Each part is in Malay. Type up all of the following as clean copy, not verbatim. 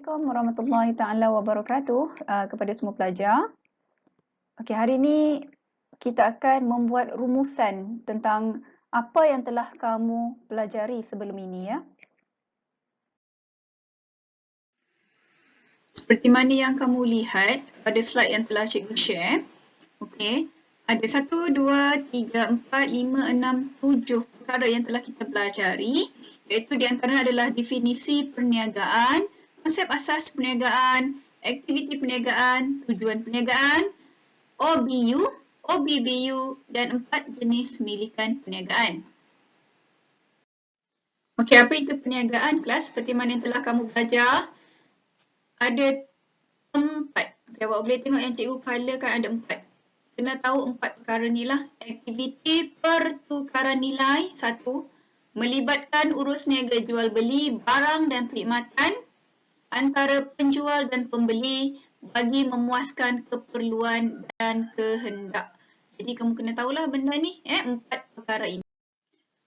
Assalamualaikum warahmatullahi taala wabarakatuh kepada semua pelajar. Okey, hari ini kita akan membuat rumusan tentang apa yang telah kamu pelajari sebelum ini ya. Seperti mana yang kamu lihat pada slide yang telah cikgu share. Okey, ada 1, 2, 3, 4, 5, 6, 7 perkara yang telah kita pelajari, iaitu di antaranya adalah definisi perniagaan, konsep asas perniagaan, aktiviti perniagaan, tujuan perniagaan, OBU, OBBU dan 4 jenis milikan perniagaan. Okey, apa itu perniagaan kelas? Seperti mana yang telah kamu belajar, ada 4. Okey, awak boleh tengok yang cikgu colourkan ada 4. Kena tahu 4 perkara ni lah. Aktiviti pertukaran nilai, 1. Melibatkan urus niaga jual beli barang dan perkhidmatan antara penjual dan pembeli bagi memuaskan keperluan dan kehendak. Jadi kamu kena tahulah benda ni, 4 perkara ini.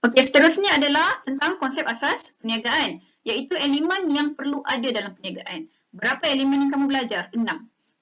Okey, seterusnya adalah tentang konsep asas perniagaan, iaitu elemen yang perlu ada dalam perniagaan. Berapa elemen yang kamu belajar? 6.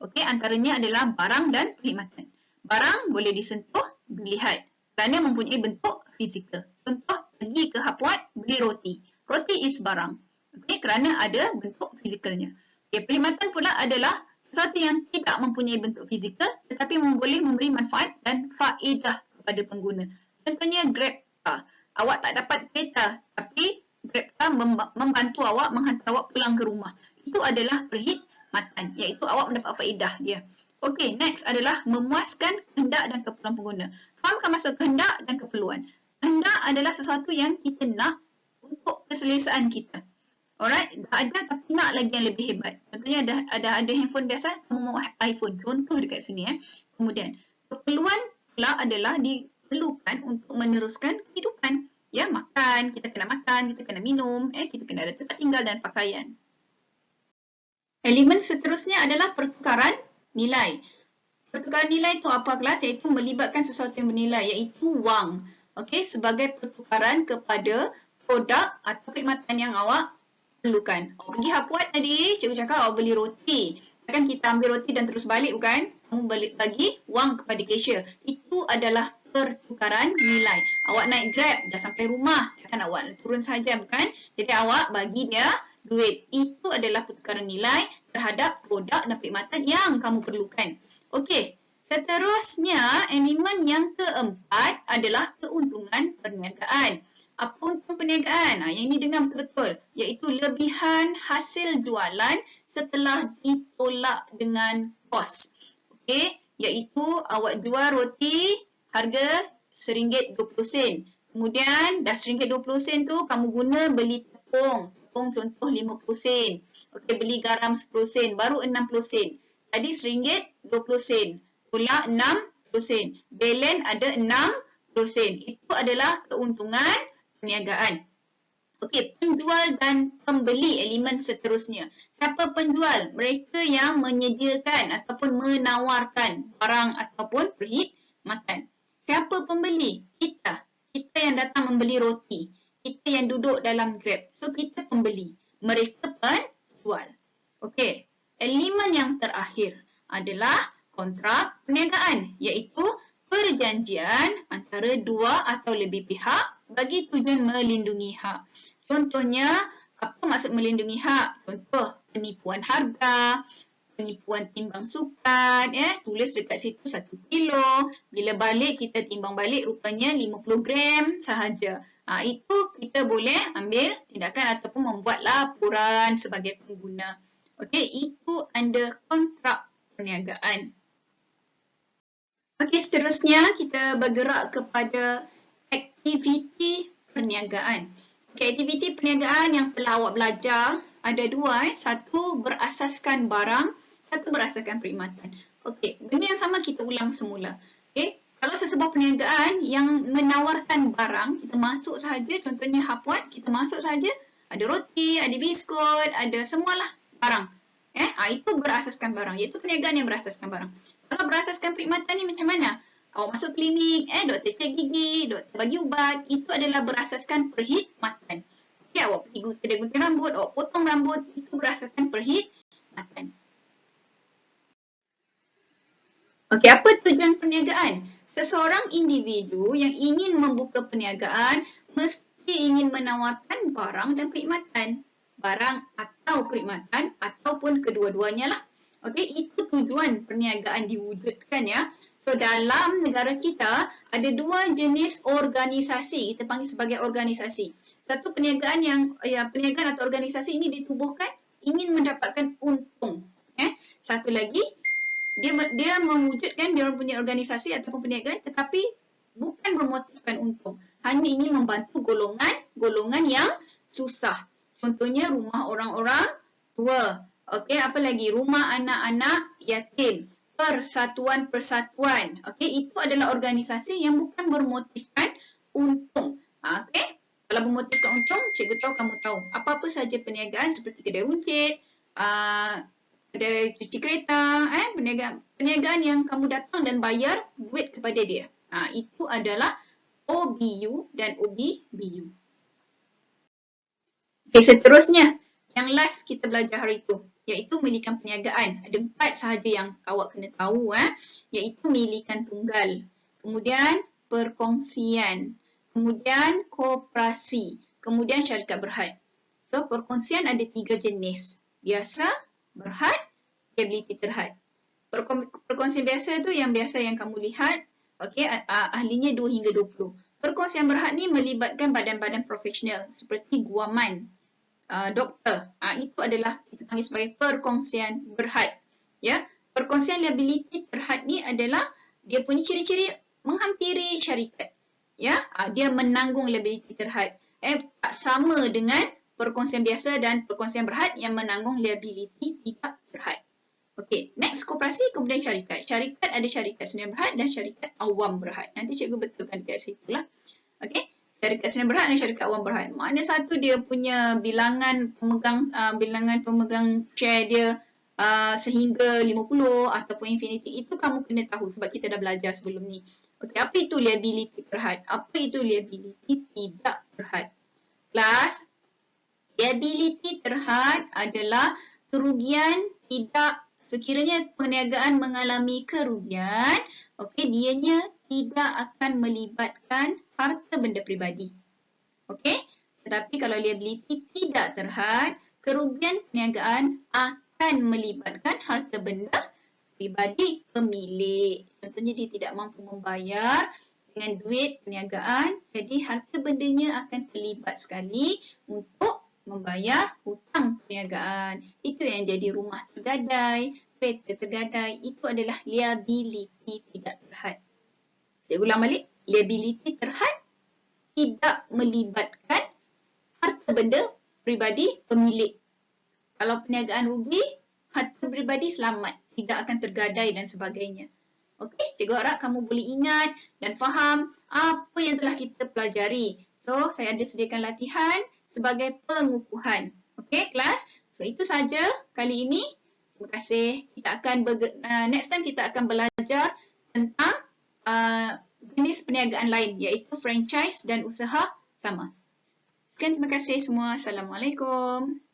Okey, antaranya adalah barang dan perkhidmatan. Barang boleh disentuh, dilihat kerana mempunyai bentuk fizikal. Contoh, pergi ke Hapwat, beli roti. Roti is barang. Okey, kerana ada bentuk fizikalnya. Okey, perkhidmatan pula adalah sesuatu yang tidak mempunyai bentuk fizikal tetapi boleh memberi manfaat dan faedah kepada pengguna. Contohnya Grab car. Awak tak dapat kereta tapi Grab car membantu awak menghantar awak pulang ke rumah. Itu adalah perkhidmatan, iaitu awak mendapat faedah dia. Okey, next adalah memuaskan kehendak dan keperluan pengguna. Fahamkan maksud kehendak dan keperluan? Kehendak adalah sesuatu yang kita nak untuk keselesaan kita. Alright, dah ada tapi nak lagi yang lebih hebat. Contohnya ada handphone biasa, kamu mahu iPhone. Contoh dekat sini. Kemudian, keperluan pula adalah diperlukan untuk meneruskan kehidupan. Ya, makan, kita kena minum, kita kena ada tempat tinggal dan pakaian. Elemen seterusnya adalah pertukaran nilai. Pertukaran nilai itu apa kelas? Iaitu melibatkan sesuatu yang bernilai, iaitu wang. Okey, sebagai pertukaran kepada produk atau perkhidmatan yang awak perlukan. Awak pergi Hapwat tadi, cikgu cakap awak beli roti. Kan kita ambil roti dan terus balik bukan? Kamu balik bagi wang kepada cashier. Itu adalah pertukaran nilai. Awak naik Grab, dah sampai rumah. Kan awak turun saja bukan? Jadi awak bagi dia duit. Itu adalah pertukaran nilai terhadap produk dan perkhidmatan yang kamu perlukan. Okey, seterusnya elemen yang keempat adalah keuntungan perniagaan. Apa untung perniagaan? Yang ini dengar betul-betul. Iaitu lebihan hasil jualan setelah ditolak dengan kos. Okey, iaitu awak jual roti harga RM1.20. Kemudian dah RM1.20 tu kamu guna beli tepung. Tepung contoh RM50. Okey, beli garam RM10. Baru RM60. Tadi RM1.20. Tolak RM60. Balance ada RM60. Itu adalah keuntungan perniagaan. Okey, penjual dan pembeli elemen seterusnya. Siapa penjual? Mereka yang menyediakan ataupun menawarkan barang ataupun perkhidmatan. Siapa pembeli? Kita. Kita yang datang membeli roti. Kita yang duduk dalam Grab. So, kita pembeli. Mereka penjual. Okey, elemen yang terakhir adalah kontrak perniagaan, iaitu perjanjian antara dua atau lebih pihak bagi tujuan melindungi hak. Contohnya, apa maksud melindungi hak? Contoh, penipuan harga, penipuan timbang sukan, tulis dekat situ 1 kilo. Bila balik, kita timbang balik rupanya 50 gram sahaja. Itu kita boleh ambil tindakan ataupun membuat laporan sebagai pengguna. Okey, itu under kontrak perniagaan. Okey, seterusnya kita bergerak kepada aktiviti perniagaan. Okay, aktiviti perniagaan yang telah awak belajar ada 2. Satu berasaskan barang, satu berasaskan perkhidmatan. Okey, benda yang sama kita ulang semula. Okey, kalau sesebuah perniagaan yang menawarkan barang, kita masuk sahaja, contohnya Hapwat, kita masuk sahaja, ada roti, ada biskut, ada semualah barang. Itu berasaskan barang, iaitu perniagaan yang berasaskan barang. Kalau berasaskan perkhidmatan ni macam mana? Awak masuk klinik, doktor cek gigi, doktor bagi ubat, itu adalah berasaskan perkhidmatan. Okay, awak pergi kedai gunting rambut, awak potong rambut, itu berdasarkan perkhidmatan. Okey, apa tujuan perniagaan? Seseorang individu yang ingin membuka perniagaan mesti ingin menawarkan barang dan perkhidmatan. Barang atau perkhidmatan ataupun kedua-duanya lah. Okey, itu tujuan perniagaan diwujudkan ya. So, dalam negara kita ada dua jenis organisasi, kita panggil sebagai organisasi. Satu perniagaan perniagaan atau organisasi ini ditubuhkan ingin mendapatkan untung. Satu lagi dia mewujudkan dia punya organisasi ataupun perniagaan tetapi bukan bermotifkan untung. Hanya ingin membantu golongan yang susah. Contohnya rumah orang-orang tua. Okey, apa lagi? Rumah anak-anak yatim. Persatuan-persatuan. Okey, itu adalah organisasi yang bukan bermotifkan untung. Okey? Kalau bermotifkan untung, cikgu tahu kamu tahu. Apa-apa saja perniagaan seperti kedai runcit, ada cuci kereta, perniagaan yang kamu datang dan bayar duit kepada dia. Itu adalah OBU dan OBBU. Okay, seterusnya, yang last kita belajar hari itu, iaitu milikan perniagaan. Ada 4 sahaja yang awak kena tahu, iaitu milikan tunggal. Kemudian perkongsian. Kemudian koperasi. Kemudian syarikat berhad. So, perkongsian ada 3 jenis. Biasa, berhad, liability terhad. Perkongsian biasa tu yang biasa yang kamu lihat, okey, ahlinya 2 hingga 20. Perkongsian berhad ni melibatkan badan-badan profesional seperti guaman, doktor. Itu adalah kita panggil sebagai perkongsian berhad. Ya, perkongsian liability terhad ni adalah dia punya ciri-ciri menghampiri syarikat. Ya, dia menanggung liability terhad. Tak sama dengan perkongsian biasa dan perkongsian berhad yang menanggung liability tidak berhad. Okey, next koperasi kemudian syarikat. Syarikat ada syarikat sendirian berhad dan syarikat awam berhad. Nanti cikgu betulkan dekat situ lah. Okey, syarikat sendirian berhad dan syarikat awam berhad. Maknanya satu dia punya bilangan pemegang share dia sehingga 50 ataupun infinity. Itu kamu kena tahu sebab kita dah belajar sebelum ni. Okey, apa itu liability berhad? Apa itu liability tidak berhad? Plus, liability terhad adalah kerugian tidak sekiranya perniagaan mengalami kerugian, okey, dianya tidak akan melibatkan harta benda peribadi. Okey, tetapi kalau liability tidak terhad, kerugian perniagaan akan melibatkan harta benda peribadi pemilik. Contohnya dia tidak mampu membayar dengan duit perniagaan, jadi harta bendanya akan terlibat sekali untuk membayar hutang perniagaan. Itu yang jadi rumah tergadai, kereta tergadai. Itu adalah liability tidak terhad. Saya ulang balik. Liability terhad tidak melibatkan harta benda peribadi pemilik. Kalau perniagaan rugi, harta peribadi selamat. Tidak akan tergadai dan sebagainya. Okey, cikgu harap kamu boleh ingat dan faham apa yang telah kita pelajari. So, saya ada sediakan latihan sebagai pengukuhan. Okey, kelas. So, itu saja kali ini. Terima kasih. Kita akan next time kita akan belajar tentang jenis perniagaan lain iaitu franchise dan usaha sama. Sekian, terima kasih semua. Assalamualaikum.